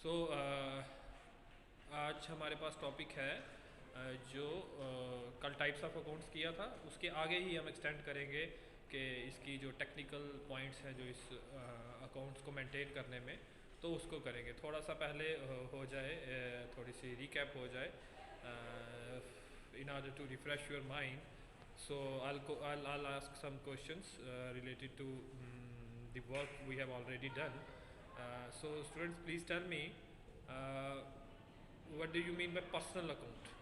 सो आज हमारे पास टॉपिक है जो कल टाइप्स ऑफ अकाउंट्स किया था उसके आगे ही हम एक्सटेंड करेंगे कि इसकी जो टेक्निकल पॉइंट्स हैं जो इस अकाउंट्स को मेंटेन करने में, तो उसको करेंगे। थोड़ा सा पहले हो जाए, थोड़ी सी रिकैप हो जाए in order to refresh your mind. So I'll ask some questions related to the work we have already done. So students, please tell me, uh, what do you mean by personal account?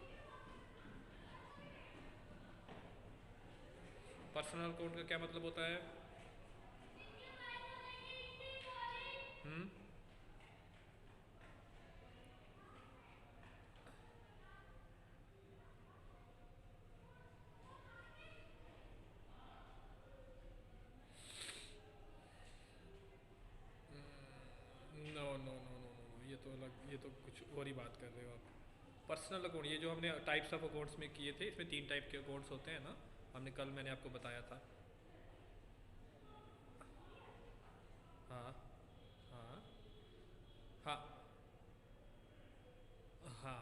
Personal account का क्या मतलब होता है? Hmm no no no no no, ये तो अलग, ये तो कुछ और ही बात कर रहे हो आप। पर्सनल अकाउंट, ये जो हमने टाइप्स ऑफ अकाउंट्स में किए थे, इसमें 3 टाइप के अकाउंट्स होते हैं ना, हमने कल मैंने आपको बताया था। हाँ हाँ हाँ हाँ।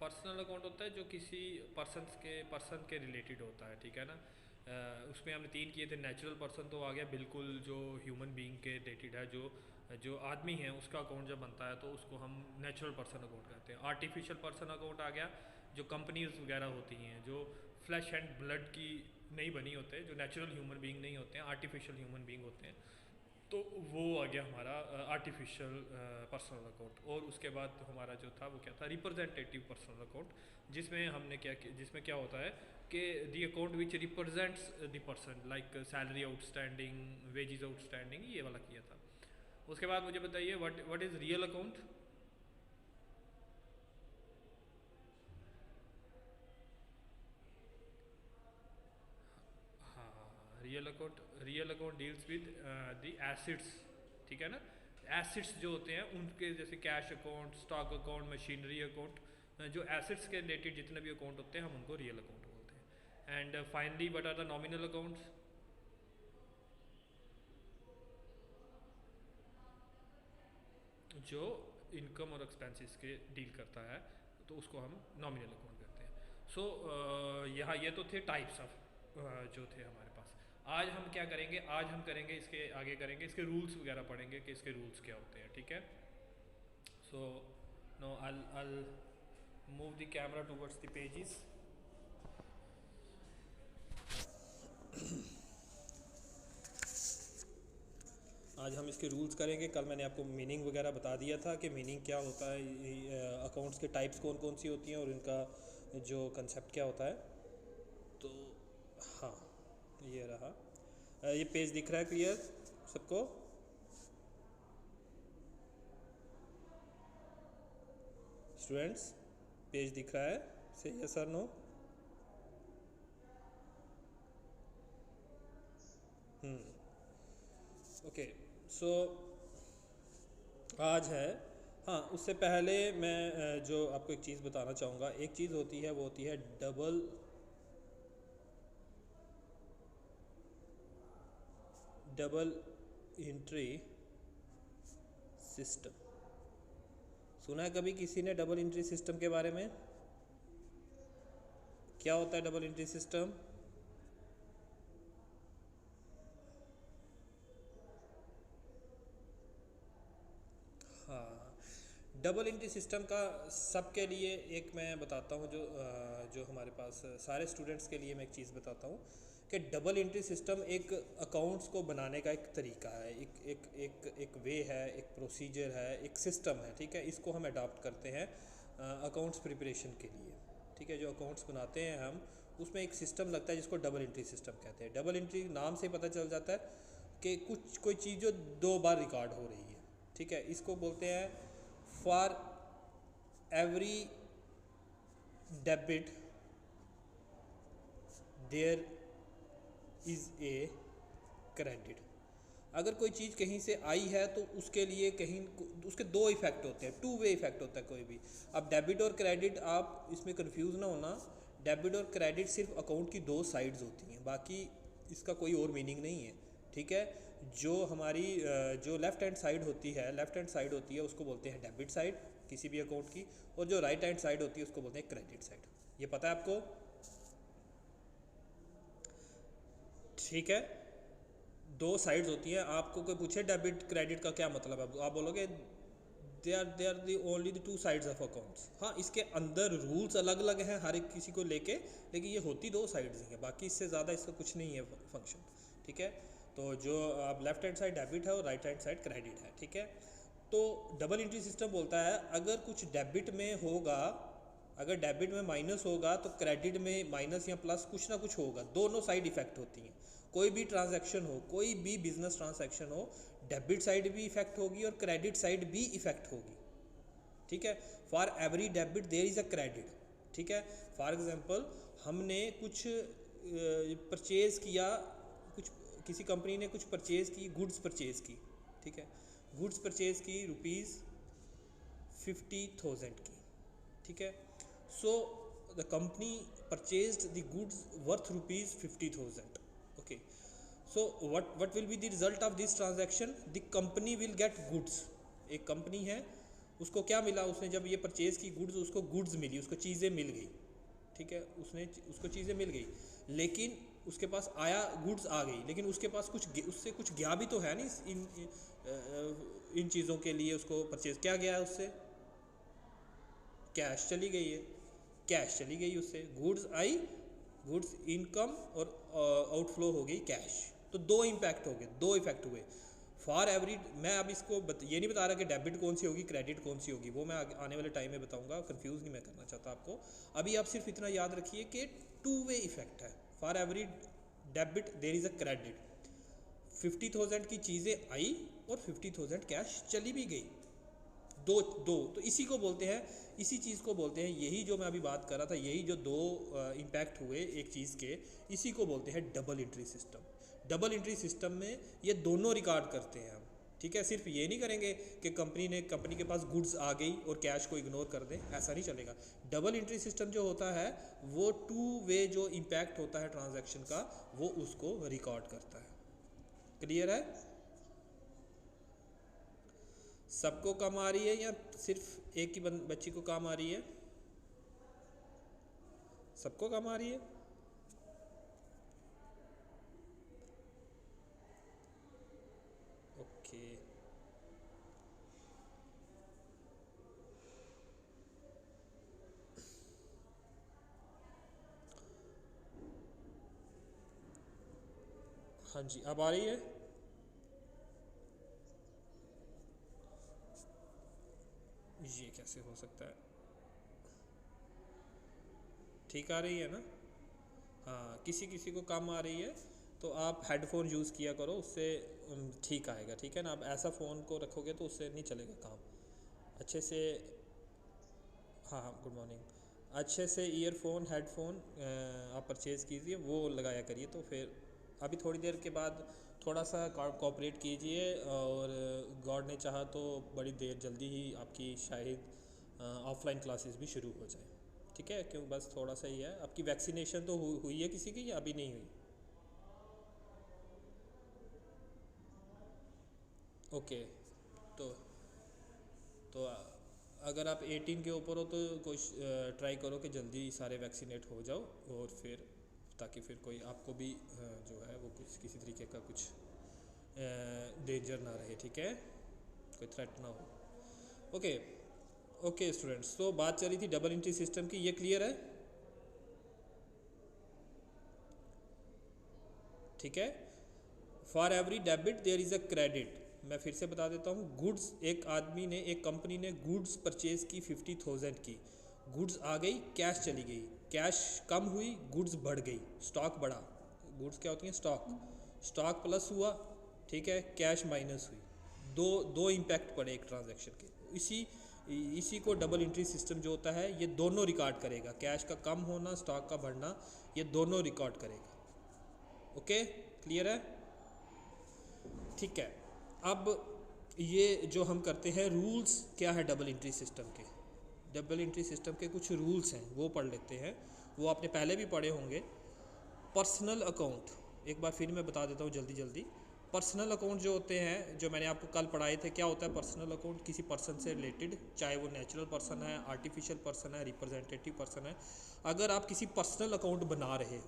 पर्सनल अकाउंट होता है जो किसी पर्सन के रिलेटेड होता है, ठीक है ना। उसमें हमने 3 किए थे। नेचुरल पर्सन तो आ गया, बिल्कुल जो ह्यूमन बीइंग के रिलेटेड है, जो जो आदमी है उसका अकाउंट जब बनता है तो उसको हम नेचुरल पर्सन अकाउंट कहते हैं। आर्टिफिशियल पर्सन अकाउंट आ गया, जो कंपनीज वगैरह होती हैं, जो फ्लैश एंड ब्लड की नहीं बनी होते, जो नेचुरल ह्यूमन बीइंग नहीं होते हैं, आर्टिफिशियल ह्यूमन बीइंग होते हैं। तो वो आ गया हमारा आर्टिफिशियल पर्सनल अकाउंट। और उसके बाद हमारा जो था वो क्या था, रिप्रेजेंटेटिव पर्सनल अकाउंट, जिसमें हमने क्या किया, जिसमें क्या होता है कि the account which represents the person, like salary outstanding, wages outstanding, ये वाला किया था। उसके बाद मुझे बताइए, what what is real account? हाँ, real account deals with the assets, ठीक है ना। एसिड्स जो होते हैं उनके, जैसे cash account, stock account, machinery account, जो एसिड्स के रिलेटेड जितने भी अकाउंट होते हैं हम उनको रियल अकाउंट बोलते हैं। And finally what are the nominal accounts? जो इनकम और एक्सपेंसेस के डील करता है, तो उसको हम नॉमिनल अकाउंट करते हैं। सो यहाँ ये तो थे टाइप्स ऑफ जो थे हमारे पास। आज हम क्या करेंगे, आज हम करेंगे इसके आगे, करेंगे इसके रूल्स वगैरह पढ़ेंगे कि इसके रूल्स क्या होते हैं, ठीक है। So no, I'll move the camera towards the pages. आज हम इसके रूल्स करेंगे। कल मैंने आपको मीनिंग वगैरह बता दिया था कि मीनिंग क्या होता है, अकाउंट्स के टाइप्स कौन कौन सी होती हैं और इनका जो कंसेप्ट क्या होता है। तो हाँ, ये रहा। ये पेज दिख रहा है क्लियर सबको? स्टूडेंट्स, पेज दिख रहा है? से यस और नो? ओके। सो आज है, हाँ उससे पहले मैं जो आपको एक चीज़ बताना चाहूँगा। एक चीज़ होती है, वो होती है डबल एंट्री सिस्टम। सुना है कभी किसी ने डबल एंट्री सिस्टम के बारे में? क्या होता है डबल एंट्री सिस्टम? हाँ, डबल एंट्री सिस्टम का सबके लिए एक मैं बताता हूँ, जो हमारे पास सारे स्टूडेंट्स के लिए मैं एक चीज़ बताता हूँ कि डबल एंट्री सिस्टम एक अकाउंट्स को बनाने का एक तरीका है, एक एक एक एक वे है, एक प्रोसीजर है, एक सिस्टम है, ठीक है। इसको हम अडॉप्ट करते हैं अकाउंट्स प्रिपरेशन के लिए, ठीक है। जो अकाउंट्स बनाते हैं हम, उसमें एक सिस्टम लगता है जिसको डबल एंट्री सिस्टम कहते हैं। डबल एंट्री नाम से पता चल जाता है कि कुछ कोई चीज़ जो 2 बार रिकॉर्ड हो रही है, ठीक है। इसको बोलते हैं for every debit there is a credit. अगर कोई चीज़ कहीं से आई है तो उसके लिए कहीं उसके 2 इफ़ेक्ट होते हैं, 2 वे इफ़ेक्ट होता है कोई भी। अब डेबिट और क्रेडिट, आप इसमें कंफ्यूज ना होना। डेबिट और क्रेडिट सिर्फ अकाउंट की 2 साइड्स होती हैं, बाकी इसका कोई और मीनिंग नहीं है, ठीक है। जो हमारी जो लेफ़्ट हैंड साइड होती है उसको बोलते हैं डेबिट साइड किसी भी अकाउंट की, और जो राइट हैंड साइड होती है उसको बोलते हैं क्रेडिट साइड। ये पता है आपको? ठीक है, दो साइड्स होती हैं। आपको कोई पूछे डेबिट क्रेडिट का क्या मतलब है, आप बोलोगे they are the only the two sides of accounts. हाँ, इसके अंदर रूल्स अलग अलग हैं हर एक किसी को लेके, लेकिन ये होती दो साइड्स ही है, बाकी इससे ज़्यादा इसका कुछ नहीं है फंक्शन। ठीक है, तो जो आप लेफ्ट हैंड साइड डेबिट है और राइट हैंड साइड क्रेडिट है। ठीक है, तो डबल एंट्री सिस्टम बोलता है अगर कुछ डेबिट में होगा, अगर डेबिट में माइनस होगा तो क्रेडिट में माइनस या प्लस कुछ ना कुछ होगा, दोनों साइड इफेक्ट होती हैं। कोई भी ट्रांजैक्शन हो, कोई भी बिजनेस ट्रांजैक्शन हो, डेबिट साइड भी इफेक्ट होगी और क्रेडिट साइड भी इफेक्ट होगी। ठीक है, for every debit there is a credit. ठीक है, फॉर एग्जांपल हमने कुछ परचेज़ किया, कुछ किसी कंपनी ने कुछ परचेज़ की, गुड्स परचेज़ की। ठीक है, गुड्स परचेज़ की ₹50,000 की। ठीक है, so the company purchased the goods worth ₹50,000। Okay, so what will be the result of this transaction? The company will get goods। एक कंपनी है, उसको क्या मिला, उसने जब ये परचेज़ की गुड्स, उसको गुड्स मिली, उसको चीज़ें मिल गई। ठीक है, उसको चीज़ें मिल गई, लेकिन उसके पास आया, गुड्स आ गई, लेकिन उसके पास उससे कुछ गया भी तो है नहीं इन चीज़ों के लिए। उसको परचेज़ क्या गया है उससे? कैश चली गई है, कैश चली गई उससे, गुड्स आई, गुड्स इनकम और आउटफ्लो हो गई कैश। तो दो इम्पैक्ट हो गए, दो इफेक्ट हुए फॉर एवरी। मैं अब इसको ये नहीं बता रहा कि डेबिट कौन सी होगी क्रेडिट कौन सी होगी, वो मैं आने वाले टाइम में बताऊंगा, कंफ्यूज नहीं मैं करना चाहता आपको। अभी आप सिर्फ इतना याद रखिए कि टू वे इफेक्ट है। For every debit there is a credit. 50,000 की चीज़ें आई और 50,000 कैश चली भी गई, दो दो। तो इसी को बोलते हैं, इसी चीज़ को बोलते हैं, यही जो मैं अभी बात कर रहा था, यही जो दो इम्पैक्ट हुए एक चीज़ के, इसी को बोलते हैं double entry system. Double entry system में ये दोनों रिकॉर्ड करते हैं हम। ठीक है, सिर्फ ये नहीं करेंगे कि कंपनी के पास गुड्स आ गई और कैश को इग्नोर कर दें, ऐसा नहीं चलेगा। डबल एंट्री सिस्टम जो होता है वो टू वे जो इम्पैक्ट होता है ट्रांजैक्शन का, वो उसको रिकॉर्ड करता है। क्लियर है? सबको कम आ रही है या सिर्फ एक ही बच्ची को काम आ रही है? सबको कम आ रही है? ओके, हाँ जी, अब आ रही है? ये कैसे हो सकता है? ठीक आ रही है ना? हाँ, किसी किसी को कम आ रही है, तो आप हेडफोन यूज़ किया करो, उससे ठीक आएगा। ठीक है ना? आप ऐसा फ़ोन को रखोगे तो उससे नहीं चलेगा काम अच्छे से। हाँ हाँ, गुड मॉर्निंग। अच्छे से ईयरफोन हेडफोन आप परचेज़ कीजिए, वो लगाया करिए, तो फिर अभी थोड़ी देर के बाद थोड़ा सा कोऑपरेट कीजिए, और गॉड ने चाहा तो बड़ी देर जल्दी ही आपकी शायद ऑफलाइन क्लासेस भी शुरू हो जाए। ठीक है, क्यों बस थोड़ा सा ही है। आपकी वैक्सीनेशन तो हुई है किसी की या अभी नहीं हुई? ओके, तो अगर आप 18 के ऊपर हो तो कोशिश ट्राई करो कि जल्दी सारे वैक्सीनेट हो जाओ, और फिर ताकि फिर कोई आपको भी जो है वो कुछ किसी तरीके का कुछ डेंजर ना रहे। ठीक है, कोई थ्रेट ना हो। ओके ओके स्टूडेंट्स, तो बात चली थी डबल एंट्री सिस्टम की, ये क्लियर है? ठीक है, for every debit there is a credit. मैं फिर से बता देता हूँ, गुड्स, एक आदमी ने, एक कंपनी ने गुड्स परचेज़ की 50,000 की, गुड्स आ गई, कैश चली गई, कैश कम हुई, गुड्स बढ़ गई, स्टॉक बढ़ा। गुड्स क्या होती हैं? स्टॉक। स्टॉक प्लस हुआ, ठीक है, कैश माइनस हुई। दो दो इम्पैक्ट पड़े एक ट्रांजैक्शन के। इसी को डबल एंट्री सिस्टम जो होता है, ये दोनों रिकॉर्ड करेगा, कैश का कम होना, स्टॉक का बढ़ना, ये दोनों रिकॉर्ड करेगा। ओके, क्लियर है? ठीक है, अब ये जो हम करते हैं, रूल्स क्या है डबल एंट्री सिस्टम के? डबल एंट्री सिस्टम के कुछ रूल्स हैं, वो पढ़ लेते हैं। वो आपने पहले भी पढ़े होंगे। पर्सनल अकाउंट, एक बार फिर मैं बता देता हूँ जल्दी जल्दी। पर्सनल अकाउंट जो होते हैं, जो मैंने आपको कल पढ़ाए थे, क्या होता है पर्सनल अकाउंट? किसी पर्सन से रिलेटेड, चाहे वो नेचुरल पर्सन है, आर्टिफिशियल पर्सन है, रिप्रेजेंटेटिव पर्सन है। अगर आप किसी पर्सनल अकाउंट बना रहे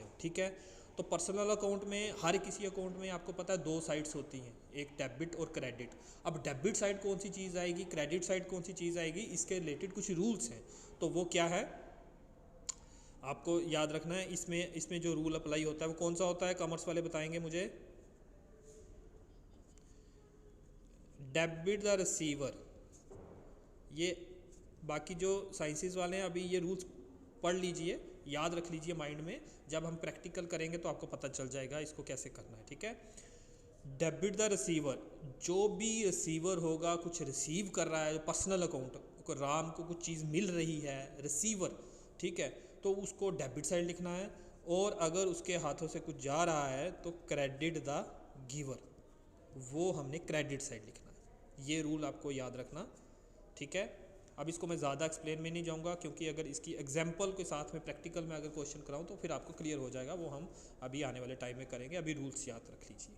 हो, ठीक है, तो पर्सनल अकाउंट में, हर किसी अकाउंट में आपको पता है 2 साइड्स होती हैं, एक डेबिट और क्रेडिट। अब डेबिट साइड कौन सी चीज़ आएगी, क्रेडिट साइड कौन सी चीज़ आएगी, इसके रिलेटेड कुछ रूल्स हैं। तो वो क्या है आपको याद रखना है। इसमें जो रूल अप्लाई होता है वो कौन सा होता है, कॉमर्स वाले बताएंगे मुझे। डेबिट द रिसीवर, ये बाकी जो साइंसेस वाले हैं अभी ये रूल्स पढ़ लीजिए, याद रख लीजिए माइंड में, जब हम प्रैक्टिकल करेंगे तो आपको पता चल जाएगा इसको कैसे करना है, ठीक है। डेबिट द रिसीवर, जो भी रिसीवर होगा, कुछ रिसीव कर रहा है, पर्सनल अकाउंट को, राम को कुछ चीज़ मिल रही है, रिसीवर, ठीक है, तो उसको डेबिट साइड लिखना है। और अगर उसके हाथों से कुछ जा रहा है तो क्रेडिट द गिवर, वो हमने क्रेडिट साइड लिखना है। ये रूल आपको याद रखना, ठीक है। अब इसको मैं ज़्यादा एक्सप्लेन में नहीं जाऊंगा, क्योंकि अगर इसकी एग्जांपल के साथ में प्रैक्टिकल में अगर क्वेश्चन कराऊं तो फिर आपको क्लियर हो जाएगा, वो हम अभी आने वाले टाइम में करेंगे। अभी रूल्स याद रख लीजिए।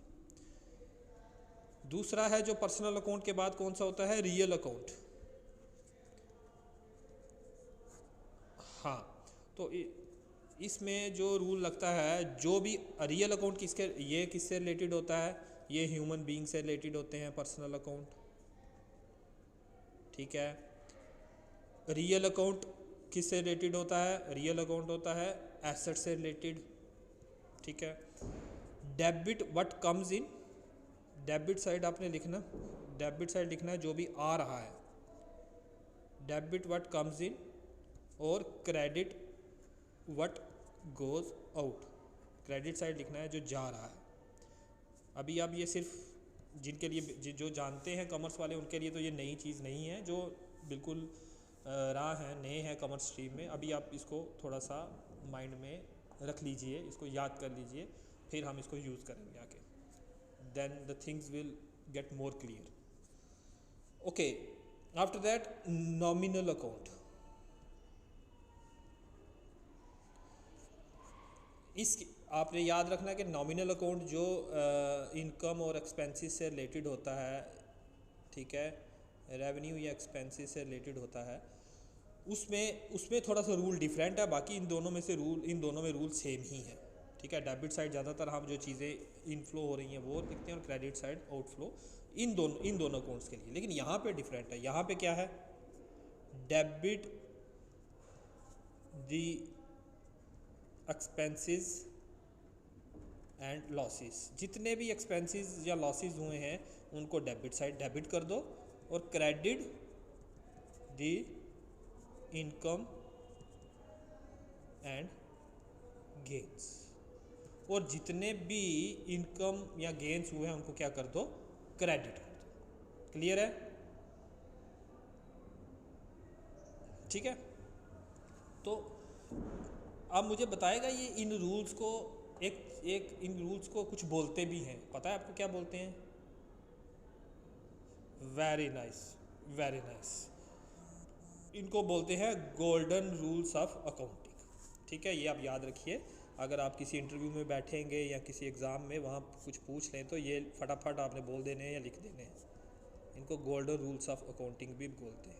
दूसरा है जो पर्सनल अकाउंट के बाद कौन सा होता है, रियल अकाउंट। हाँ, तो इसमें जो रूल लगता है, जो भी रियल अकाउंट ये किससे रिलेटेड होता है, ये ह्यूमन बीइंग से रिलेटेड होते हैं पर्सनल अकाउंट, ठीक है। रियल अकाउंट किससे रिलेटेड होता है, रियल अकाउंट होता है एसेट से रिलेटेड, ठीक है। Debit what comes in, debit side आपने लिखना, डेबिट साइड लिखना है जो भी आ रहा है, डेबिट व्हाट कम्स इन, और credit what goes out, credit side लिखना है जो जा रहा है। अभी अब ये सिर्फ जिनके लिए जो जानते हैं कॉमर्स वाले उनके लिए तो ये नई चीज़ नहीं है, जो बिल्कुल राह हैं, नए हैं कॉमर्स स्ट्रीम में। अभी आप इसको थोड़ा सा माइंड में रख लीजिए, इसको याद कर लीजिए, फिर हम इसको यूज़ करेंगे आगे, then the things will get more clear. Okay, after that nominal account. इस आपने याद रखना कि नॉमिनल अकाउंट जो इनकम और एक्सपेंसेस से रिलेटेड होता है, ठीक है, रेवेन्यू या एक्सपेंसेस से रिलेटेड होता है, उसमें थोड़ा सा रूल डिफरेंट है। बाकी इन दोनों में रूल सेम ही है, ठीक है। डेबिट साइड ज़्यादातर हम जो चीज़ें इनफ्लो हो रही हैं वो लिखते हैं, और क्रेडिट साइड आउटफ्लो, इन दोनों अकाउंट्स के लिए। लेकिन यहाँ पे डिफरेंट है, यहाँ पे क्या है, debit the expenses and losses, जितने भी एक्सपेंसेस या लॉसेस हुए हैं उनको डेबिट साइड डेबिट कर दो, और credit the income and gains, और जितने भी इनकम या गेन्स हुए हैं उनको क्या कर दो, क्रेडिट कर दो। क्लियर है, ठीक है। तो अब मुझे बताएगा ये इन रूल्स को, इन रूल्स को कुछ बोलते भी हैं, पता है आपको क्या बोलते हैं? Very nice, very nice. इनको बोलते हैं गोल्डन रूल्स ऑफ अकाउंटिंग, ठीक है। ये आप याद रखिए, अगर आप किसी इंटरव्यू में बैठेंगे या किसी एग्ज़ाम में वहाँ कुछ पूछ लें तो ये फटाफट आपने बोल देने हैं या लिख देने हैं। इनको गोल्डन रूल्स ऑफ अकाउंटिंग भी बोलते हैं।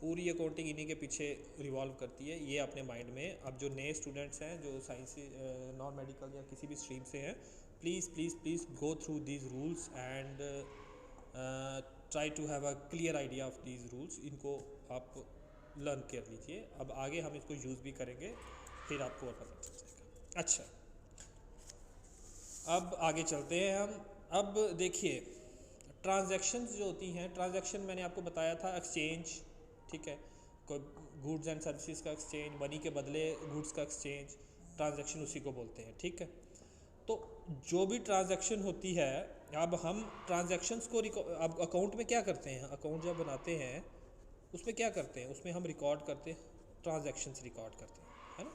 पूरी अकाउंटिंग इन्हीं के पीछे रिवॉल्व करती है, ये अपने माइंड में। अब जो नए स्टूडेंट्स हैं जो साइंस नॉन मेडिकल या किसी भी स्ट्रीम से हैं, please please please go through these rules and try to have a clear idea of these rules. इनको आप लर्न कर लीजिए, अब आगे हम इसको यूज़ भी करेंगे, फिर आपको और पता चल जाएगा। अच्छा, अब आगे चलते हैं हम। अब देखिए, ट्रांजैक्शंस जो होती हैं, ट्रांजैक्शन मैंने आपको बताया था एक्सचेंज, ठीक है, कोई गुड्स एंड सर्विसेज का एक्सचेंज, मनी के बदले गुड्स का एक्सचेंज, ट्रांजैक्शन उसी को बोलते हैं, ठीक है। तो जो भी ट्रांजैक्शन होती है, अब हम ट्रांजैक्शंस को अब अकाउंट में क्या करते हैं, अकाउंट जब बनाते हैं उसमें क्या करते हैं, उसमें हम रिकॉर्ड करते हैं, ट्रांजैक्शंस रिकॉर्ड करते हैं, है ना,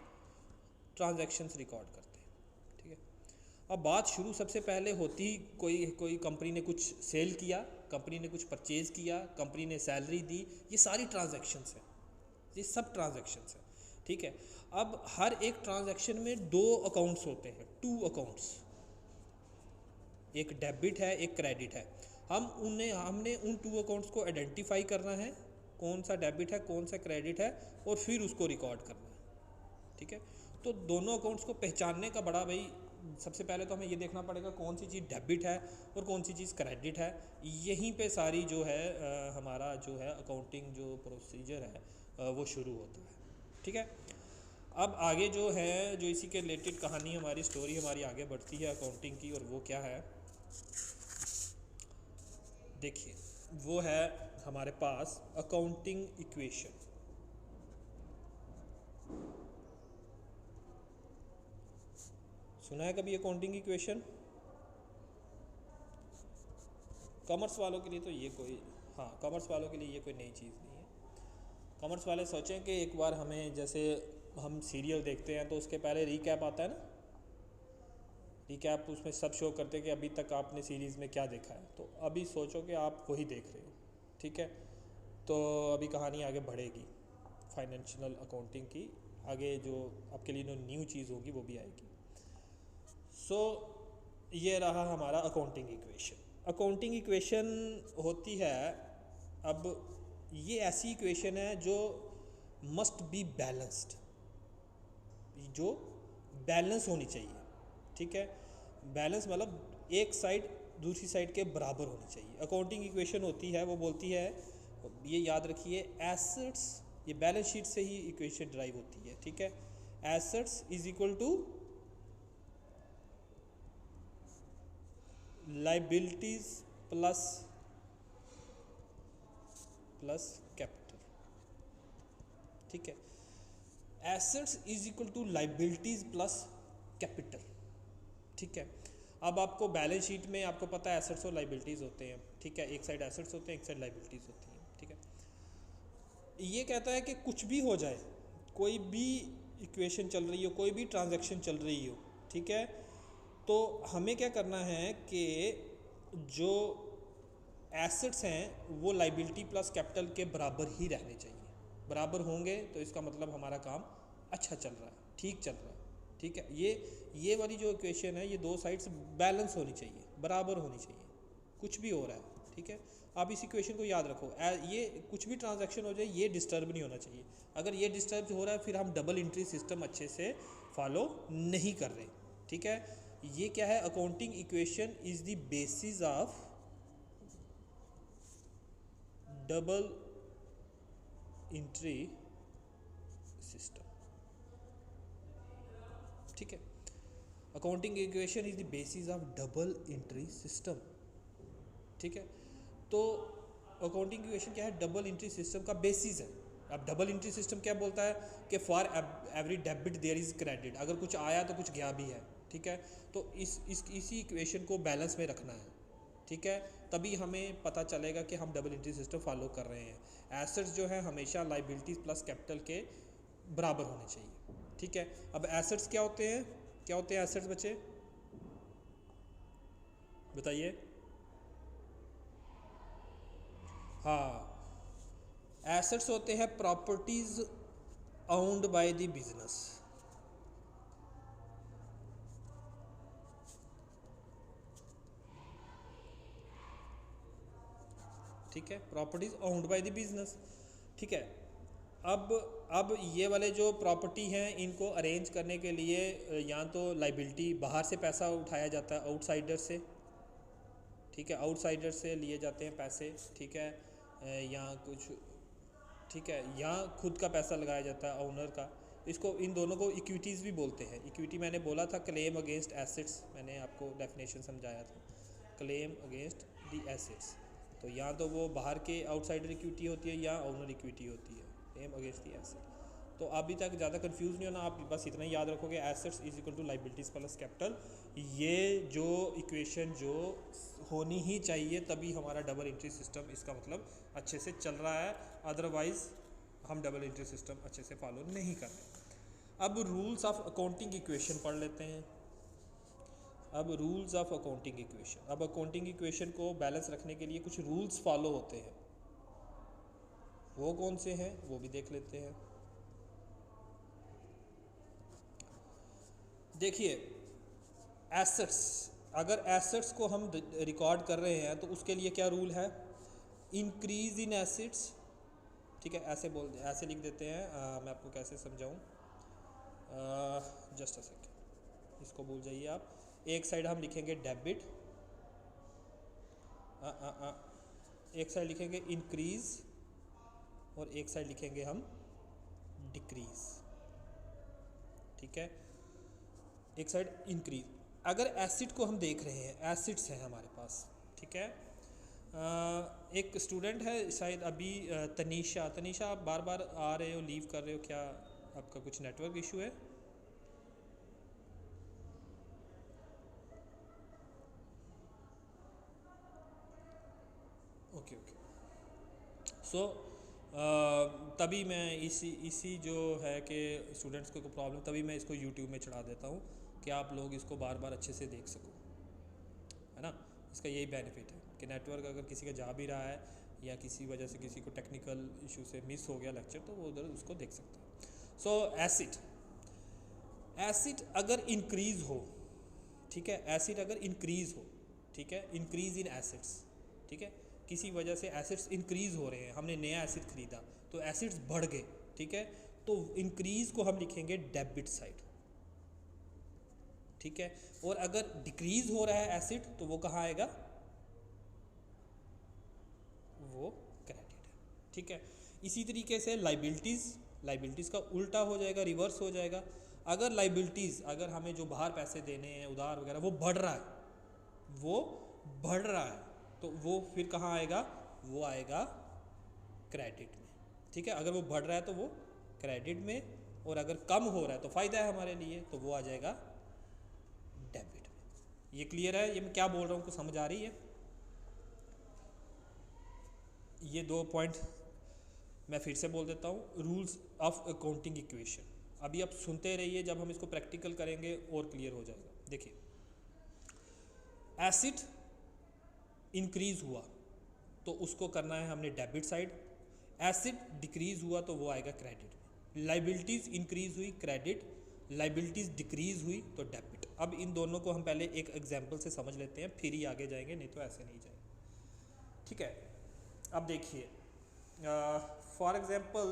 ट्रांजैक्शंस रिकॉर्ड करते हैं, ठीक है। अब बात शुरू सबसे पहले होती, कोई कंपनी ने कुछ सेल किया, कंपनी ने कुछ परचेज़ किया, कंपनी ने सैलरी दी, ये सारी ट्रांजैक्शंस हैं, ये सब ट्रांजैक्शंस हैं, ठीक है। अब हर एक ट्रांजैक्शन में 2 अकाउंट्स होते हैं, 2 अकाउंट्स, एक डेबिट है, एक क्रेडिट है। हमने उन टू अकाउंट्स को आइडेंटिफाई करना है, कौन सा डेबिट है कौन सा क्रेडिट है, और फिर उसको रिकॉर्ड करना है। ठीक है, तो दोनों अकाउंट्स को पहचानने का बड़ा भाई, सबसे पहले तो हमें ये देखना पड़ेगा कौन सी चीज़ डेबिट है और कौन सी चीज़ क्रेडिट है। यहीं पे सारी जो है हमारा जो है अकाउंटिंग जो प्रोसीजर है वो शुरू होता है। ठीक है, अब आगे जो है, जो इसी के रिलेटेड कहानी हमारी, स्टोरी हमारी आगे बढ़ती है अकाउंटिंग की, और वो क्या है देखिए, वो है हमारे पास अकाउंटिंग इक्वेशन। सुना है कभी अकाउंटिंग इक्वेशन? कॉमर्स वालों के लिए तो ये कोई, हाँ कॉमर्स वालों के लिए ये कोई नई चीज़ नहीं है। कॉमर्स वाले सोचें कि एक बार हमें, जैसे हम सीरियल देखते हैं तो उसके पहले रीकैप आता है ना, रीकैप उसमें सब शो करते हैं कि अभी तक आपने सीरीज़ में क्या देखा है। तो अभी सोचो कि आप वही देख रहे हो। ठीक है, तो अभी कहानी आगे बढ़ेगी फाइनेंशियल अकाउंटिंग की, आगे जो आपके लिए न्यू चीज़ होगी वो भी आएगी। सो ये रहा हमारा अकाउंटिंग इक्वेशन। अकाउंटिंग इक्वेशन होती है, अब ये ऐसी इक्वेशन है जो मस्ट बी बैलेंस्ड, जो बैलेंस होनी चाहिए। ठीक है, बैलेंस मतलब एक साइड दूसरी साइड के बराबर होनी चाहिए। अकाउंटिंग इक्वेशन होती है, वो बोलती है, ये याद रखिए, एसेट्स, ये बैलेंस शीट से ही इक्वेशन ड्राइव होती है। ठीक है, assets is equal to liabilities plus capital. ठीक है, assets is equal to liabilities plus capital. ठीक है, अब आपको बैलेंस शीट में आपको पता है एसेट्स और लाइबिलिटीज़ होते हैं। ठीक है, एक साइड एसेट्स होते हैं, एक साइड लाइबिलिटीज़ होती हैं। ठीक है, ये कहता है कि कुछ भी हो जाए, कोई भी इक्वेशन चल रही हो, कोई भी ट्रांजैक्शन चल रही हो, ठीक है, तो हमें क्या करना है कि जो एसेट्स हैं वो लाइबिलिटी प्लस कैपिटल के बराबर ही रहने चाहिए। बराबर होंगे तो इसका मतलब हमारा काम अच्छा चल रहा है, ठीक चल रहा है। ठीक है, ये वाली जो इक्वेशन है, ये दो साइड्स बैलेंस होनी चाहिए, बराबर होनी चाहिए, कुछ भी हो रहा है। ठीक है, आप इस इक्वेशन को याद रखो, ये कुछ भी ट्रांजैक्शन हो जाए ये डिस्टर्ब नहीं होना चाहिए। अगर ये डिस्टर्ब हो रहा है फिर हम डबल एंट्री सिस्टम अच्छे से फॉलो नहीं कर रहे। ठीक है, ये क्या है, accounting equation is the basis of double entry system. ठीक है, accounting equation is the basis of double entry system. ठीक है, तो अकाउंटिंग इक्वेशन क्या है, डबल एंट्री सिस्टम का बेसिस है। अब डबल एंट्री सिस्टम क्या बोलता है कि for every debit there is credit, अगर कुछ आया तो कुछ गया भी है। ठीक है, तो इसी इक्वेशन को बैलेंस में रखना है। ठीक है, तभी हमें पता चलेगा कि हम डबल एंट्री सिस्टम फॉलो कर रहे हैं। एसेट्स जो है हमेशा लाइबिलिटीज प्लस कैपिटल के बराबर होने चाहिए। ठीक है, अब एसेट्स क्या होते हैं, क्या होते हैं एसेट्स बच्चे बताइए? हाँ, एसेट्स होते हैं properties owned by the business. ठीक है, properties owned by the business. ठीक है, अब ये वाले जो प्रॉपर्टी हैं इनको अरेंज करने के लिए या तो लाइबिलिटी, बाहर से पैसा उठाया जाता है आउटसाइडर से। ठीक है, आउटसाइडर से लिए जाते हैं पैसे। ठीक है, या कुछ, ठीक है, यहाँ खुद का पैसा लगाया जाता है ओनर का। इसको, इन दोनों को इक्विटीज़ भी बोलते हैं। इक्विटी मैंने बोला था क्लेम अगेंस्ट एसेट्स, मैंने आपको डेफिनेशन समझाया था, क्लेम अगेंस्ट दी एसेट्स। तो यहाँ तो वो बाहर के आउटसाइडर इक्विटी होती है या ओनर इक्विटी होती है, क्लेम अगेंस्ट दी एसेट। तो अभी तक ज़्यादा कंफ्यूज नहीं होना, आप बस इतना ही याद रखोगे, assets is equal to liabilities plus capital. ये जो इक्वेशन जो होनी ही चाहिए, तभी हमारा डबल एंट्री सिस्टम, इसका मतलब अच्छे से चल रहा है, अदरवाइज़ हम डबल एंट्री सिस्टम अच्छे से फॉलो नहीं कर रहे। अब रूल्स ऑफ अकाउंटिंग इक्वेशन पढ़ लेते हैं। अब रूल्स ऑफ अकाउंटिंग इक्वेशन, अब अकाउंटिंग इक्वेशन को बैलेंस रखने के लिए कुछ रूल्स फॉलो होते हैं, वो कौन से हैं वो भी देख लेते हैं। देखिए, एसेट्स अगर एसेट्स को हम रिकॉर्ड कर रहे हैं तो उसके लिए क्या रूल है, इंक्रीज इन एसेट्स, ठीक है, ऐसे लिख देते हैं। मैं आपको कैसे समझाऊं, जस्ट अ सेकेंड, इसको भूल जाइए आप। एक साइड हम लिखेंगे डेबिट, एक साइड लिखेंगे इंक्रीज और एक साइड लिखेंगे हम डिक्रीज, ठीक है। एक साइड इंक्रीज, अगर एसिड को हम देख रहे हैं, एसिड्स हैं हमारे पास, ठीक है। एक स्टूडेंट है शायद अभी, तनीषा, तनीषा आप बार बार आ रहे हो, लीव कर रहे हो, क्या आपका कुछ नेटवर्क इशू है? ओके ओके, सो तभी मैं इसी जो है कि स्टूडेंट्स को प्रॉब्लम, तभी मैं इसको यूट्यूब में चढ़ा देता हूँ कि आप लोग इसको बार बार अच्छे से देख सको, है ना। इसका यही बेनिफिट है कि नेटवर्क अगर किसी का जा भी रहा है या किसी वजह से किसी को टेक्निकल इशू से मिस हो गया लेक्चर, तो वो उधर उसको देख सकता है। सो एसिड अगर इंक्रीज़ हो, ठीक है, एसिड अगर इंक्रीज़ हो, ठीक है, इंक्रीज़ इन एसिड्स, ठीक है, किसी वजह से एसिड्स इंक्रीज़ हो रहे हैं, हमने नया एसिड खरीदा तो एसिड्स बढ़ गए, ठीक है, तो इंक्रीज़ को हम लिखेंगे डेबिट साइड, ठीक है। और अगर डिक्रीज हो रहा है एसिड तो वो कहाँ आएगा, वो क्रेडिट है, ठीक है। इसी तरीके से लाइबिलिटीज़ का उल्टा हो जाएगा, रिवर्स हो जाएगा। अगर लाइबिलिटीज़, अगर हमें जो बाहर पैसे देने हैं उधार वगैरह, वो बढ़ रहा है, वो बढ़ रहा है, तो वो फिर कहाँ आएगा, वो आएगा क्रेडिट में, ठीक है। अगर वो बढ़ रहा है तो वो क्रेडिट में, और अगर कम हो रहा है तो फ़ायदा है हमारे लिए, तो वो आ जाएगा डेबिट में। ये क्लियर है, ये मैं क्या बोल रहा हूँ, कुछ समझ आ रही है? ये 2 पॉइंट मैं फिर से बोल देता हूँ, रूल्स ऑफ अकाउंटिंग इक्वेशन। अभी आप सुनते रहिए, जब हम इसको प्रैक्टिकल करेंगे और क्लियर हो जाएगा। देखिए, एसिड इंक्रीज हुआ तो उसको करना है हमने डेबिट साइड, एसिड डिक्रीज हुआ तो वो आएगा क्रेडिट में। लाइबिलिटीज़ इंक्रीज हुई क्रेडिट, लाइबिलिटीज़ डिक्रीज हुई तो डेबिट। अब इन दोनों को हम पहले एक एग्जांपल से समझ लेते हैं, फिर ही आगे जाएंगे, नहीं तो ऐसे नहीं जाएंगे, ठीक है। अब देखिए, फॉर एग्जांपल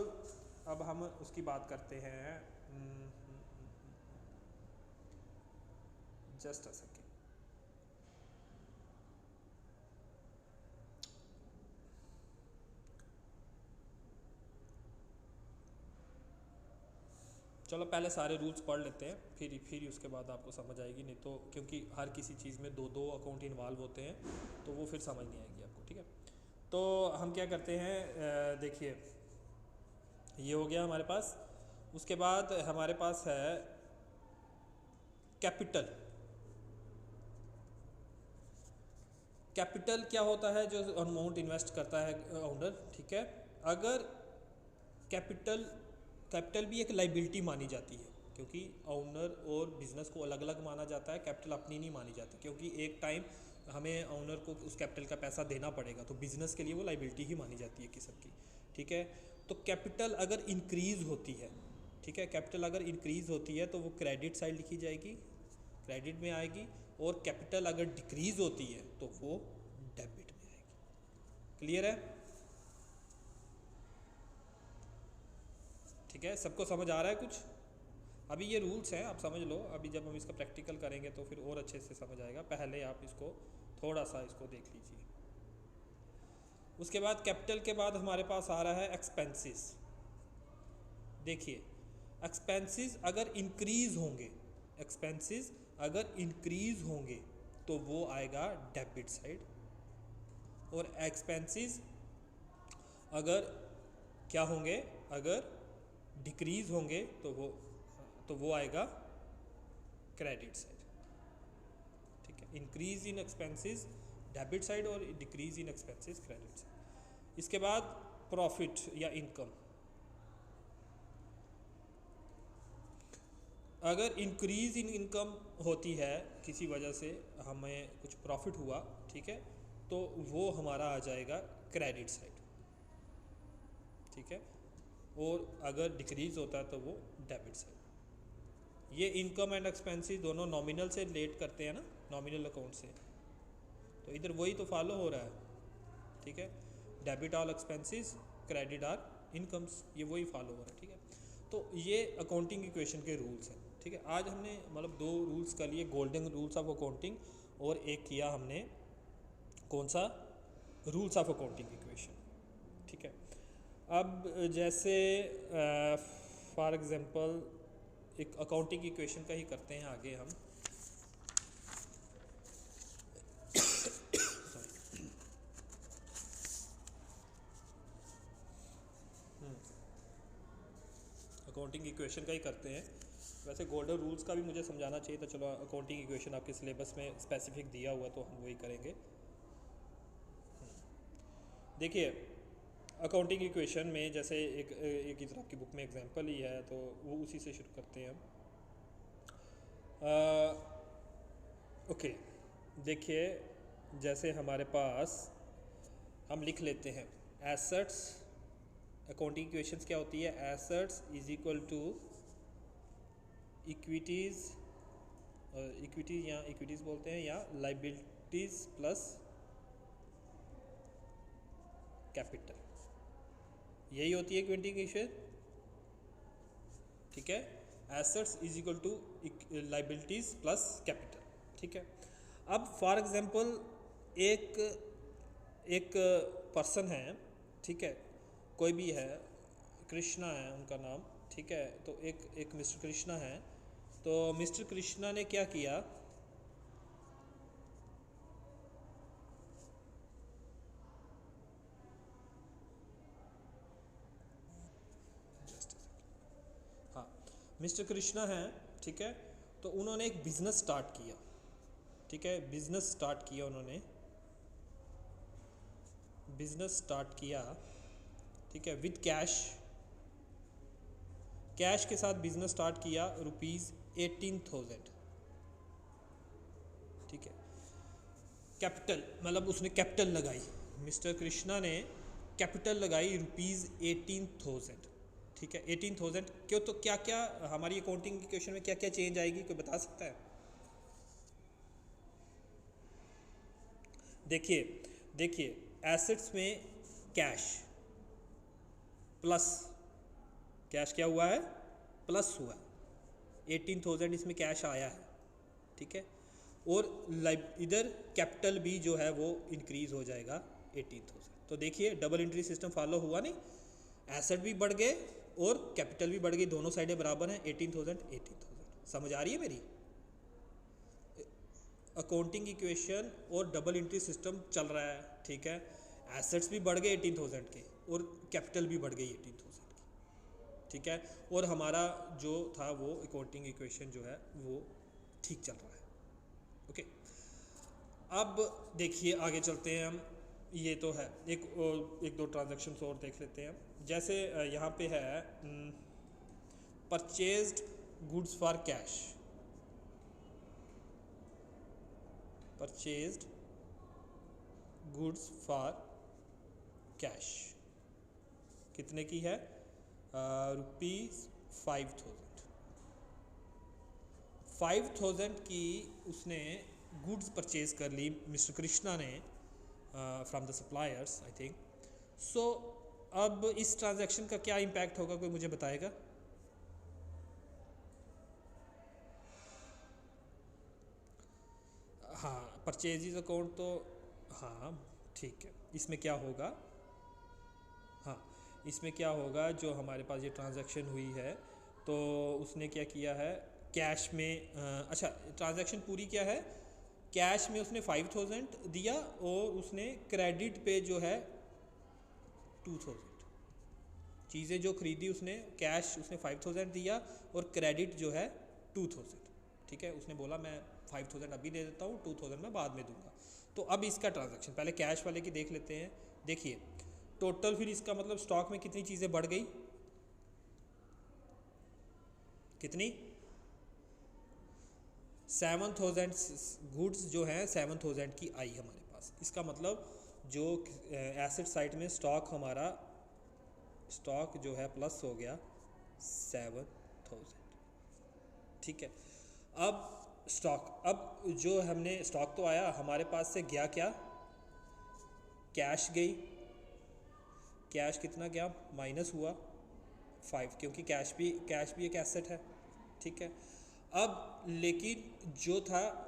अब हम उसकी बात करते हैं, जस्ट अ सेकेंड, चलो पहले सारे रूल्स पढ़ लेते हैं, फिर उसके बाद आपको समझ आएगी, नहीं तो क्योंकि हर किसी चीज़ में 2 अकाउंट इन्वॉल्व होते हैं तो वो फिर समझ नहीं आएगी आपको, ठीक है। तो हम क्या करते हैं, देखिए ये हो गया हमारे पास। उसके बाद हमारे पास है कैपिटल। कैपिटल क्या होता है, जो अमाउंट इन्वेस्ट करता है ओनर, ठीक है। अगर कैपिटल भी एक लाइबिलिटी मानी जाती है, क्योंकि ओनर और बिजनेस को अलग अलग माना जाता है, कैपिटल अपनी नहीं मानी जाती, क्योंकि एक टाइम हमें ओनर को उस कैपिटल का पैसा देना पड़ेगा, तो बिजनेस के लिए वो लाइबिलिटी ही मानी जाती है किस्म की, ठीक है। तो कैपिटल अगर इंक्रीज़ होती है, ठीक है, कैपिटल अगर इंक्रीज़ होती है तो वो क्रेडिट साइड लिखी जाएगी, क्रेडिट में आएगी, और कैपिटल अगर डिक्रीज़ होती है तो वो डेबिट में आएगी। क्लियर है? ठीक है, सबको समझ आ रहा है कुछ? अभी ये रूल्स हैं, आप समझ लो, अभी जब हम इसका प्रैक्टिकल करेंगे तो फिर और अच्छे से समझ आएगा, पहले आप इसको थोड़ा सा इसको देख लीजिए। उसके बाद कैपिटल के बाद हमारे पास आ रहा है एक्सपेंसेस। देखिए, एक्सपेंसेस अगर इंक्रीज़ होंगे, एक्सपेंसेस अगर इंक्रीज़ होंगे तो वो आएगा डेबिट साइड, और एक्सपेंसेस अगर क्या होंगे, अगर डिक्रीज़ होंगे तो वो आएगा क्रेडिट साइड, ठीक है। Increase in expenses debit side और decrease in expenses credit side. इसके बाद प्रॉफिट या इनकम, अगर इंक्रीज इन इनकम होती है, किसी वजह से हमें कुछ प्रॉफिट हुआ, ठीक है, तो वो हमारा आ जाएगा क्रेडिट साइड, ठीक है। और अगर डिक्रीज होता है तो वो डेबिट साइड। ये इनकम एंड एक्सपेंसेस दोनों नॉमिनल से रिलेट करते हैं ना, नॉमिनल अकाउंट से, तो इधर वही तो फॉलो हो रहा है, ठीक है। Debit all expenses, credit are incomes, ये वही फॉलो हो रहा है, ठीक है। तो ये अकाउंटिंग इक्वेशन के रूल्स हैं, ठीक है। आज हमने मतलब 2 रूल्स का लिए, गोल्डन रूल्स ऑफ अकाउंटिंग, और एक किया हमने कौन सा, रूल्स ऑफ अकाउंटिंग इक्वेशन, ठीक है। अब जैसे फॉर एग्जांपल एक अकाउंटिंग इक्वेशन का ही करते हैं आगे हम। अकाउंटिंग इक्वेशन का ही करते हैं। वैसे गोल्डन रूल्स का भी मुझे समझाना चाहिए था, चलो अकाउंटिंग इक्वेशन आपके सिलेबस में स्पेसिफिक दिया हुआ तो हम वही करेंगे। देखिए अकाउंटिंग इक्वेशन में जैसे एक इधर आपकी बुक में एग्जांपल ही है, तो वो उसी से शुरू करते हैं हम। ओके, देखिए जैसे हमारे पास हम लिख लेते हैं एसेट्स, अकाउंटिंग इक्वेशंस क्या होती है, assets is equal to equities, equities या इक्विटीज़ बोलते हैं, या लाइबिलिटीज़ प्लस कैपिटल, यही होती है अकाउंटिंग इक्वेशन, ठीक है। Assets is equal to liabilities plus capital, ठीक है। अब फॉर एग्जांपल एक पर्सन है, ठीक है, कोई भी है, कृष्णा है उनका नाम, ठीक है। तो एक मिस्टर कृष्णा है, तो मिस्टर कृष्णा ने क्या किया, हाँ, मिस्टर कृष्णा है, ठीक है। तो उन्होंने एक बिजनेस स्टार्ट किया, ठीक है, बिजनेस स्टार्ट किया उन्होंने, बिजनेस स्टार्ट किया, ठीक है, विद कैश, कैश के साथ बिजनेस स्टार्ट किया, ₹18,000, ठीक है। कैपिटल मतलब उसने कैपिटल लगाई, मिस्टर कृष्णा ने कैपिटल लगाई ₹18,000, ठीक है। 18,000 क्यों, तो क्या क्या हमारी अकाउंटिंग इक्वेशन में क्या क्या चेंज आएगी, कोई बता सकता है? देखिए देखिए एसेट्स में कैश प्लस, कैश क्या हुआ है, प्लस हुआ है, 18,000 इसमें कैश आया है, ठीक है। और इधर कैपिटल भी जो है वो इंक्रीज हो जाएगा 18,000। तो देखिए डबल एंट्री सिस्टम फॉलो हुआ नहीं, एसेट भी बढ़ गए और कैपिटल भी बढ़ गई, दोनों साइडें बराबर हैं, 18,000 18,000। समझ आ रही है मेरी? अकाउंटिंग इक्वेशन और डबल एंट्री सिस्टम चल रहा है, ठीक है। एसेट्स भी बढ़ गए 18,000 के और कैपिटल भी बढ़ गई 18,000 की, ठीक है। और हमारा जो था वो अकाउंटिंग इक्वेशन जो है वो ठीक चल रहा है, ओके। अब देखिए आगे चलते हैं हम, ये तो है, एक दो ट्रांजैक्शंस और देख लेते हैं। जैसे यहाँ पे है purchased goods for cash, purchased goods for cash कितने की है, ₹5,000, 5,000 की उसने गुड्स परचेज कर ली मिस्टर कृष्णा ने from the suppliers I think. So अब इस ट्रांजैक्शन का क्या इम्पैक्ट होगा, कोई मुझे बताएगा? हाँ, परचेजेज अकाउंट तो हाँ ठीक है, इसमें क्या होगा, हाँ इसमें क्या होगा, जो हमारे पास ये ट्रांजैक्शन हुई है तो उसने क्या किया है, कैश में अच्छा ट्रांजैक्शन पूरी क्या है, कैश में उसने 5,000 दिया और उसने क्रेडिट पे जो है 2,000, चीज़ें जो खरीदी उसने, कैश उसने 5,000 दिया और क्रेडिट जो है 2,000, ठीक है। उसने बोला मैं 5,000 अभी दे देता हूँ, 2,000 मैं बाद में दूंगा। तो अब इसका ट्रांजैक्शन पहले कैश वाले की देख लेते हैं। देखिए टोटल फिर इसका मतलब स्टॉक में कितनी चीज़ें बढ़ गई, कितनी, 7,000 गुड्स जो है 7,000 की आई हमारे पास। इसका मतलब जो एसेट साइड में स्टॉक हमारा, स्टॉक जो है प्लस हो गया 7,000, ठीक है। अब स्टॉक, अब जो हमने स्टॉक तो आया हमारे पास से, गया क्या, कैश गई, कैश कितना गया, माइनस हुआ 5, क्योंकि कैश भी एक एसेट है, ठीक है। अब लेकिन जो था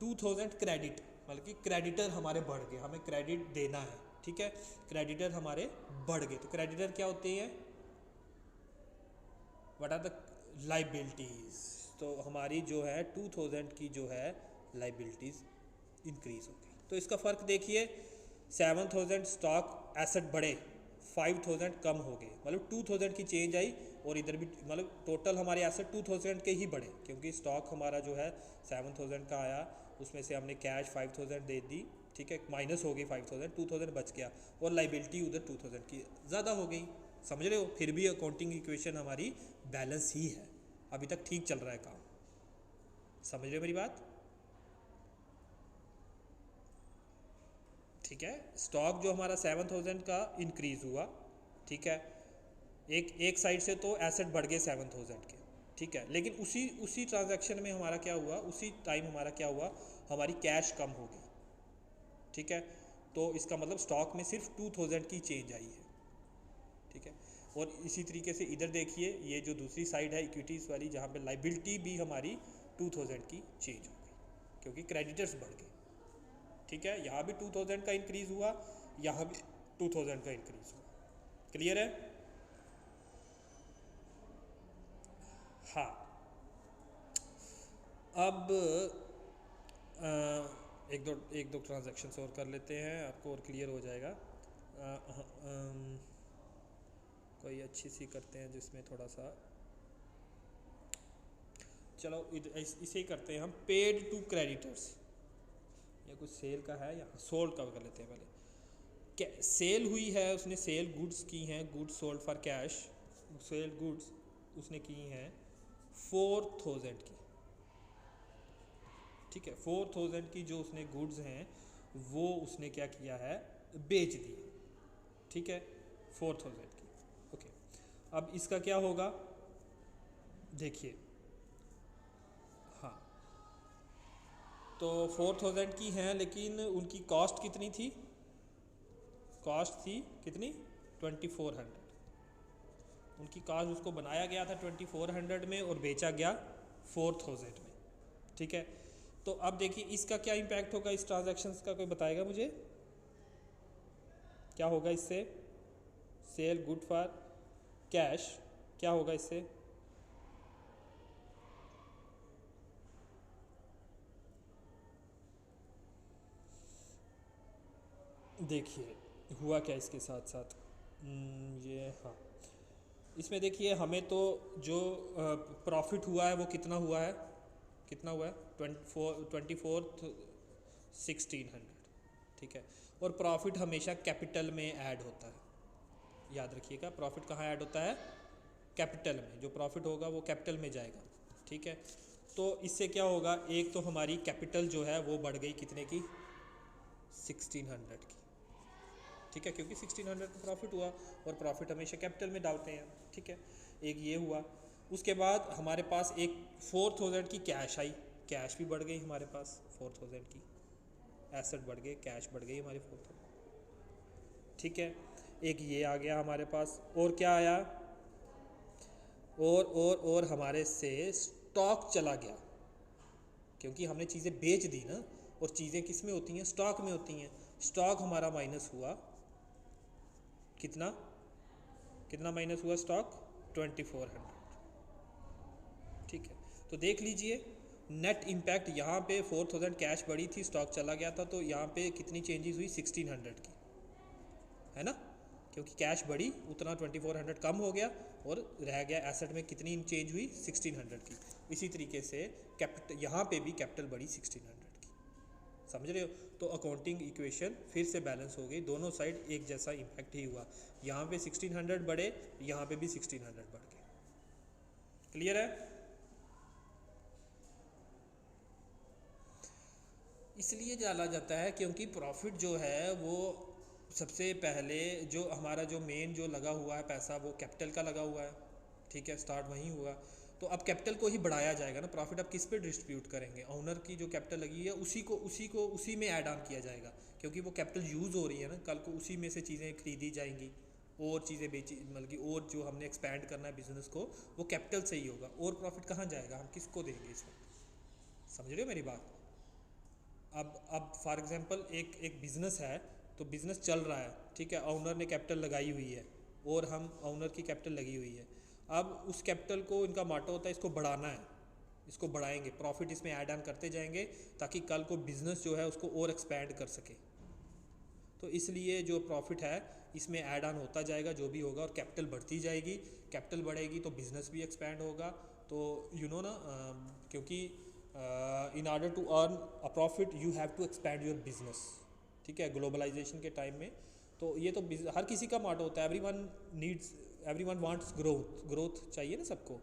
2000 क्रेडिट, मतलब कि क्रेडिटर हमारे बढ़ गए, हमें क्रेडिट देना है, ठीक है, क्रेडिटर हमारे बढ़ गए। तो क्रेडिटर क्या होते हैं, व्हाट आर द लाइबिलिटीज़। तो हमारी जो है 2000 की जो है लाइबिलिटीज़ इंक्रीज हो गई। तो इसका फ़र्क देखिए, 7000 स्टॉक एसेट बढ़े, 5000 कम हो गए, मतलब 2000 की चेंज आई, और इधर भी मतलब टोटल हमारे एसेट 2000 के ही बढ़े, क्योंकि स्टॉक हमारा जो है 7000 का आया, उसमें से हमने कैश 5000 दे दी, ठीक है, माइनस हो गई 5000, 2000 बच गया, और लाइबिलिटी उधर 2000 की ज़्यादा हो गई। समझ रहे हो, फिर भी अकाउंटिंग इक्वेशन हमारी बैलेंस ही है, अभी तक ठीक चल रहा है काम। समझ रहे हो मेरी बात, ठीक है। स्टॉक जो हमारा 7000 का इंक्रीज हुआ, ठीक है, एक साइड से तो एसेट बढ़ गए 7000 के, ठीक है, लेकिन उसी ट्रांजैक्शन में हमारा क्या हुआ, उसी टाइम हमारा क्या हुआ, हमारी कैश कम हो गई, ठीक है। तो इसका मतलब स्टॉक में सिर्फ 2000 की चेंज आई है, ठीक है। और इसी तरीके से इधर देखिए, ये जो दूसरी साइड है इक्विटीज़ वाली, जहाँ पे लाइबिलिटी भी हमारी 2000 की चेंज हो गई, क्योंकि क्रेडिटर्स बढ़ गए, ठीक है। यहाँ भी 2000 का इंक्रीज़ हुआ, यहाँ भी 2000 का इंक्रीज़ हुआ। क्लियर है, हाँ। अब एक दो ट्रांजैक्शंस और कर लेते हैं, आपको और क्लियर हो जाएगा। कोई अच्छी सी करते हैं जिसमें थोड़ा सा, चलो इसे ही करते हैं हम, पेड टू क्रेडिटर्स, या कुछ सेल का है या सोल्ड का कर लेते हैं पहले। सेल हुई है, उसने सेल गुड्स की हैं, goods sold for cash, sell goods उसने की हैं 4000 की, ठीक है। 4000 की जो उसने गुड्स हैं वो उसने क्या किया है, बेच दी, ठीक है, 4000 की, ओके। अब इसका क्या होगा, देखिए, हाँ, तो 4000 की हैं, लेकिन उनकी कॉस्ट कितनी थी, कॉस्ट थी कितनी, 2400, उनकी कॉस्ट, उसको बनाया गया था 2400 में और बेचा गया 4000 में, ठीक है। तो अब देखिए इसका क्या इम्पैक्ट होगा इस ट्रांजैक्शंस का, कोई बताएगा मुझे क्या होगा इससे, सेल गुड फॉर कैश, क्या होगा इससे, देखिए हुआ क्या इसके साथ साथ, ये हाँ, इसमें देखिए हमें तो जो प्रॉफिट हुआ है वो कितना हुआ है, कितना हुआ है, 1600, ठीक है। और प्रॉफिट हमेशा कैपिटल में ऐड होता है, याद रखिएगा, प्रॉफिट कहाँ ऐड होता है, कैपिटल में, जो प्रॉफिट होगा वो कैपिटल में जाएगा, ठीक है। तो इससे क्या होगा, एक तो हमारी कैपिटल जो है वो बढ़ गई कितने की, 1600 की, ठीक है, क्योंकि 1600 का प्रॉफिट हुआ, और प्रॉफिट हमेशा कैपिटल में डालते हैं, ठीक है, एक ये हुआ। उसके बाद हमारे पास एक 4000 की कैश आई, कैश भी बढ़ गई हमारे पास, 4000 की एसेट बढ़ गए, कैश बढ़ गई हमारी 4000, ठीक है। एक ये आ गया हमारे पास, और क्या आया, और हमारे से स्टॉक चला गया, क्योंकि हमने चीज़ें बेच दी ना, और चीज़ें किस में होती हैं, स्टॉक में होती हैं। स्टॉक हमारा माइनस हुआ, कितना कितना माइनस हुआ स्टॉक, 2400, ठीक है। तो देख लीजिए नेट इम्पैक्ट, यहाँ पे 4000 कैश बढ़ी थी, स्टॉक चला गया था, तो यहाँ पे कितनी चेंजेस हुई, 1600 की, है ना, क्योंकि कैश बढ़ी उतना 2400 कम हो गया, और रह गया एसेट में कितनी चेंज हुई, 1600 की। इसी तरीके से कैपिटल, यहाँ पे भी कैपिटल बढ़ी 1600 की, समझ रहे हो। तो अकाउंटिंग इक्वेशन फिर से बैलेंस हो गई, दोनों साइड एक जैसा इम्पैक्ट ही हुआ, यहाँ पे 1600 बढ़े, यहाँ पे भी 1600 बढ़ गए। क्लियर है, इसलिए डाला जाता है क्योंकि प्रॉफिट जो है वो सबसे पहले, जो हमारा जो मेन जो लगा हुआ है पैसा, वो कैपिटल का लगा हुआ है, ठीक है, स्टार्ट वहीं हुआ। तो अब कैपिटल को ही बढ़ाया जाएगा ना, प्रॉफिट अब किस पे डिस्ट्रीब्यूट करेंगे, ओनर की जो कैपिटल लगी है उसी में ऐड ऑन किया जाएगा, क्योंकि वो कैपिटल यूज़ हो रही है ना, कल को उसी में से चीज़ें खरीदी जाएंगी और चीज़ें बेची, मतलब कि और जो हमने एक्सपैंड करना है बिजनेस को वो कैपिटल से ही होगा। और प्रॉफिट कहाँ जाएगा, हम किसको देंगे इस वक्त, समझ रहे हो मेरी बात। अब फॉर एग्जांपल एक एक बिज़नेस है, तो बिज़नेस चल रहा है, ठीक है, ओनर ने कैपिटल लगाई हुई है और हम ओनर की कैपिटल लगी हुई है। अब उस कैपिटल को, इनका माटो होता है इसको बढ़ाना है, इसको बढ़ाएंगे, प्रॉफिट इसमें ऐड ऑन करते जाएंगे ताकि कल को बिज़नेस जो है उसको और एक्सपैंड कर सके। तो इसलिए जो प्रॉफिट है इसमें ऐड ऑन होता जाएगा जो भी होगा, और कैपिटल बढ़ती जाएगी, कैपिटल बढ़ेगी तो बिज़नेस भी एक्सपैंड होगा। तो यू नो ना, क्योंकि in order to earn a profit you have to expand your business, ठीक है, ग्लोबलाइजेशन के टाइम में। तो ये तो हर किसी का मार्ट होता है, every one wants growth, growth चाहिए ना सबको,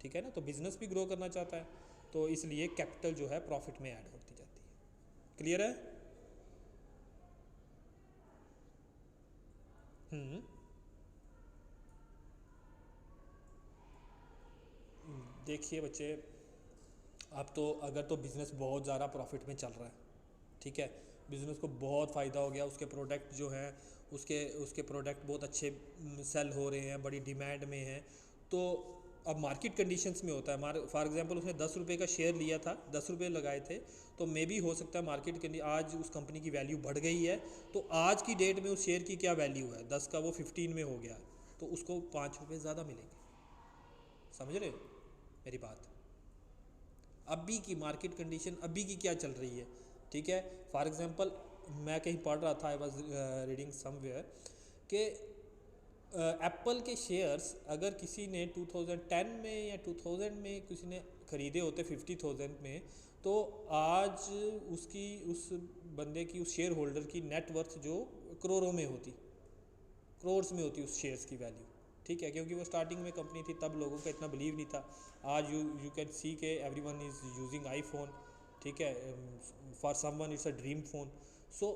ठीक है ना, तो बिज़नेस भी ग्रो करना चाहता है, तो इसलिए कैपिटल जो है प्रॉफिट में ऐड होती जाती है। क्लियर है? हम्म। देखिए बच्चे, अब तो अगर तो बिज़नेस बहुत ज़्यादा प्रॉफिट में चल रहा है, ठीक है, बिज़नेस को बहुत फ़ायदा हो गया, उसके प्रोडक्ट जो हैं, उसके उसके प्रोडक्ट बहुत अच्छे सेल हो रहे हैं, बड़ी डिमांड में हैं, तो अब मार्केट कंडीशंस में होता है, फॉर एग्जांपल उसने 10 रुपये का शेयर लिया था, 10 रुपये लगाए थे, तो मे भी हो सकता है मार्केट के आज उस कंपनी की वैल्यू बढ़ गई है, तो आज की डेट में उस शेयर की क्या वैल्यू है, 10 का वो 15 में हो गया, तो उसको 5 रुपये ज़्यादा मिलेंगे। समझ रहे हो मेरी बात? अभी की मार्केट कंडीशन अभी की क्या चल रही है, ठीक है, फॉर एग्जांपल मैं कहीं पढ़ रहा था, आई वाज रीडिंग समवेयर कि एप्पल के शेयर्स अगर किसी ने 2010 में या 2000 में किसी ने ख़रीदे होते 50,000 में, तो आज उसकी, उस बंदे की, उस शेयर होल्डर की नेटवर्थ जो करोड़ों में होती, करोर्स में होती उस शेयर्स की वैल्यू, ठीक है, क्योंकि वो स्टार्टिंग में कंपनी थी तब लोगों का इतना बिलीव नहीं था। आज यू कैन सी के everyone is using iPhone, ठीक है, for someone it's a dream phone. So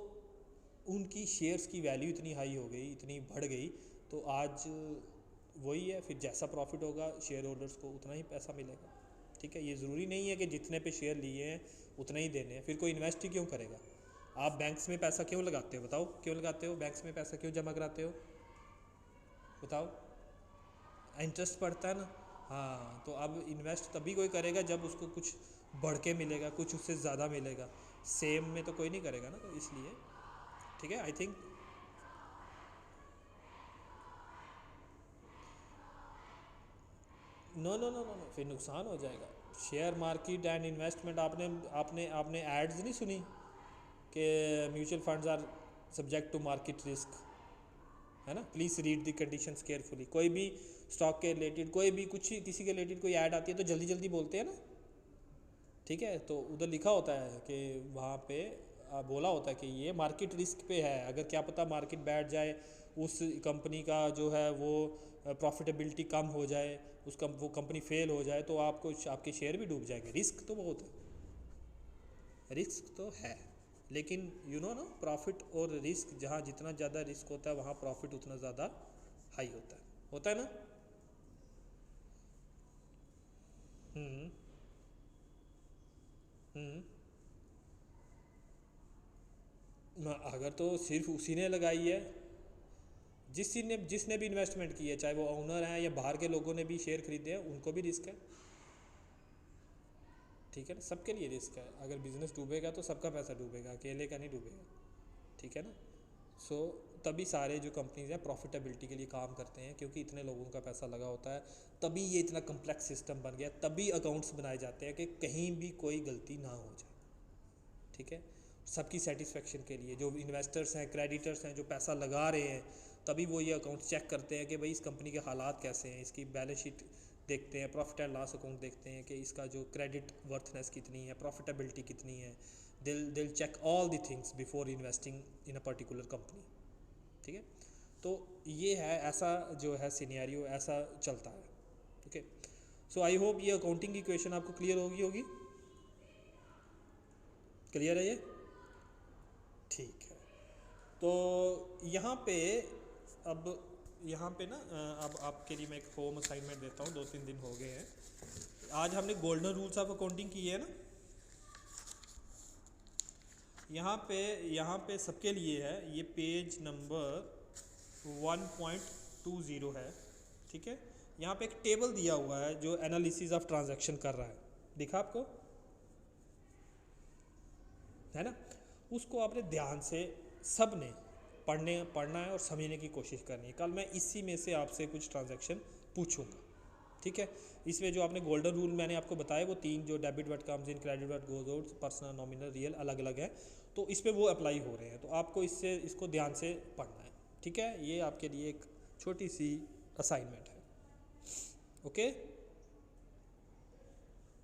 उनकी शेयर्स की वैल्यू इतनी हाई हो गई, इतनी बढ़ गई, तो आज वही है, फिर जैसा प्रॉफिट होगा शेयर होल्डर्स को उतना ही पैसा मिलेगा, ठीक है। ये ज़रूरी नहीं है कि जितने पे शेयर लिए हैं उतना ही देने हैं, फिर कोई इन्वेस्ट ही क्यों करेगा। आप बैंक्स में पैसा क्यों लगाते हो, बताओ क्यों लगाते हो, बैंक्स में पैसा क्यों जमा कराते हो, बताओ, इंटरेस्ट पड़ता है ना। हाँ, तो अब इन्वेस्ट तभी कोई करेगा जब उसको कुछ बढ़ के मिलेगा, कुछ उससे ज़्यादा मिलेगा, सेम में तो कोई नहीं करेगा ना, तो इसलिए, ठीक है, I think. No no no no no, फिर नुकसान हो जाएगा। शेयर मार्केट एंड इन्वेस्टमेंट, आपने आपने आपने एड्स नहीं सुनी कि mutual funds are subject to market risk, है ना, please read the conditions carefully. कोई भी स्टॉक के रिलेटेड, कोई भी कुछ ही किसी के रिलेटेड कोई ऐड आती है तो जल्दी जल्दी बोलते हैं ना, ठीक है, तो उधर लिखा होता है कि वहाँ पे बोला होता है कि ये मार्केट रिस्क पे है, अगर क्या पता मार्केट बैठ जाए, उस कंपनी का जो है वो प्रॉफिटेबिलिटी कम हो जाए, वो कंपनी फेल हो जाए, तो आपको आपके शेयर भी डूब जाएंगे। रिस्क तो बहुत है, रिस्क तो है, लेकिन यू नो ना, प्रॉफिट और रिस्क, जहाँ जितना ज़्यादा रिस्क होता है वहाँ प्रॉफिट उतना ज़्यादा हाई होता है ना। हम्म। हम्म। अगर तो सिर्फ उसी ने लगाई है, जिसने भी इन्वेस्टमेंट की है, चाहे वो ओनर हैं या बाहर के लोगों ने भी शेयर खरीदे हैं, उनको भी रिस्क है, ठीक है ना, सबके लिए रिस्क है। अगर बिजनेस डूबेगा तो सबका पैसा डूबेगा, अकेले का नहीं डूबेगा, ठीक है ना। सो तभी सारे जो कंपनीज हैं प्रॉफिटेबिलिटी के लिए काम करते हैं, क्योंकि इतने लोगों का पैसा लगा होता है, तभी ये इतना कम्प्लेक्स सिस्टम बन गया, तभी अकाउंट्स बनाए जाते हैं कि कहीं भी कोई गलती ना हो जाए, ठीक है, सबकी सेटिस्फेक्शन के लिए। जो इन्वेस्टर्स हैं, क्रेडिटर्स हैं, जो पैसा लगा रहे हैं, तभी वो ये अकाउंट चेक करते हैं कि भाई इस कंपनी के हालात कैसे हैं, इसकी बैलेंस शीट देखते हैं, प्रॉफिट एंड लॉस अकाउंट देखते हैं कि इसका जो क्रेडिट वर्थनेस कितनी है, प्रॉफिटेबिलिटी कितनी है। दिल check all the things before investing in a particular company, ठीक है। तो ये है, ऐसा जो है सिनेरियो ऐसा चलता है, ओके। सो आई होप ये अकाउंटिंग की क्वेश्चन आपको क्लियर होगी। क्लियर है ये? ठीक है। तो यहाँ पे अब यहाँ पे ना अब आपके लिए मैं एक होम असाइनमेंट देता हूँ, 2-3 दिन हो गए हैं। आज हमने गोल्डन रूल्स ऑफ अकाउंटिंग की है ना, यहाँ पे सबके लिए है, ये पेज नंबर 1.20 है, ठीक है। यहाँ पे एक टेबल दिया हुआ है जो एनालिसिस ऑफ ट्रांजैक्शन कर रहा है, दिखा आपको, है ना। उसको आपने ध्यान से सब ने पढ़ना है और समझने की कोशिश करनी है। कल मैं इसी में से आपसे कुछ ट्रांजैक्शन पूछूंगा, ठीक है। इसमें जो आपने गोल्डन रूल मैंने आपको बताया वो 3, जो debit what comes in, credit what goes out, personal, nominal, real, अलग अलग है, तो इस पर वो अप्लाई हो रहे हैं। तो आपको इसको ध्यान से पढ़ना है, ठीक है। ये आपके लिए एक छोटी सी असाइनमेंट है, ओके।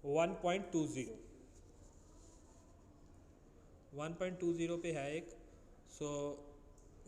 1.20 पे है एक, सो